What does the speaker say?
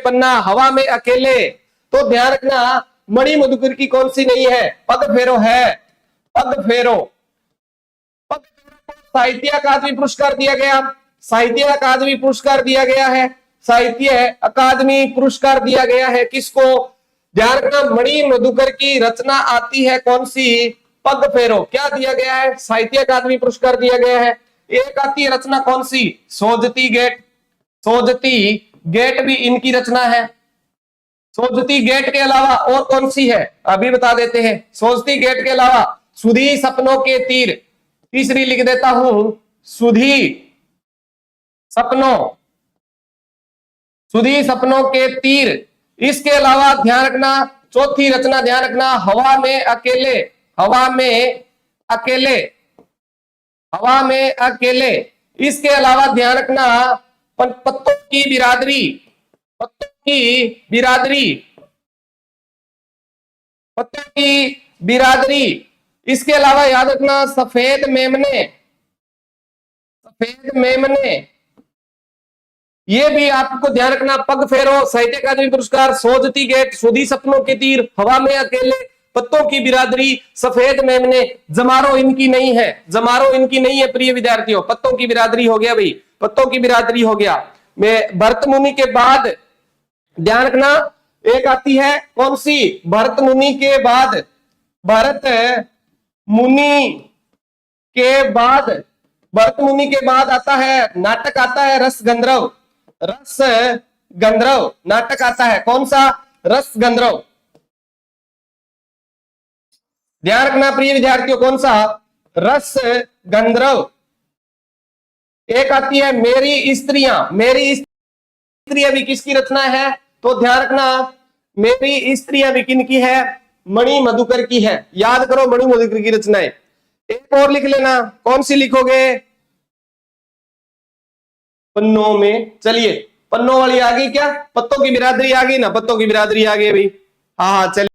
पन्ना, हवा में अकेले। तो ध्यान रखना मणि मधुकर की कौन सी नहीं है, पग फेरो है, पग फेरो। पग फेरो को साहित्य अकादमी पुरस्कार दिया गया, साहित्य अकादमी पुरस्कार दिया गया है, साहित्य अकादमी पुरस्कार दिया गया है किसको? ध्यान रखना मणि मधुकर की रचना आती है कौन सी? पग फेरो। क्या दिया गया है? साहित्य अकादमी पुरस्कार दिया गया है। एक आती है रचना कौन सी? सोजती गेट। सोजती गेट भी इनकी रचना है। सोजती गेट के अलावा और कौन सी है अभी बता देते हैं। सोजती गेट के अलावा सुधी सपनों के तीर, तीसरी लिख देता हूं, सुधी सपनों, सुधी सपनों के तीर। इसके अलावा ध्यान रखना चौथी रचना, ध्यान रखना हवा में अकेले, हवा में अकेले, हवा में अकेले। इसके अलावा ध्यान रखना पत्तों की बिरादरी, पत्तों की बिरादरी, पत्तों की बिरादरी। इसके अलावा याद रखना सफेद मेमने, सफेद मेमने, ये भी आपको ध्यान रखना। पग फेरो साहित्य अकादमी पुरस्कार, सोजती गेट, सुधी सपनों के तीर, हवा में अकेले, पत्तों की बिरादरी, सफेद मेमने। जमारो इनकी नहीं है, जमारो इनकी नहीं है प्रिय विद्यार्थियों। पत्तों की बिरादरी हो गया भाई, पत्तों की बिरादरी हो गया। मैं भरत मुनि के बाद ध्यान रखना एक आती है कौन सी? भरत मुनि के बाद, भरत मुनि के बाद, भरत मुनि के बाद आता है नाटक, आता है रस गंधर्व, रस गंधर्व नाटक आता है। कौन सा? रस गंधर्व। ध्यान रखना प्रिय विद्यार्थियों कौन सा? रस गंधर्व। एक आती है मेरी स्त्रियां, मेरी स्त्रियां भी किसकी रचना है? तो ध्यान रखना मेरी स्त्रियां भी किनकी है? मणि मधुकर की है। याद करो मणि मधुकर की रचनाएं। एक और लिख लेना, कौन सी लिखोगे? पन्नों में। चलिए पन्नों वाली आ गई क्या? पत्तों की बिरादरी आ गई ना, पत्तों की बिरादरी आ गई भाई। हाँ हाँ चलिए।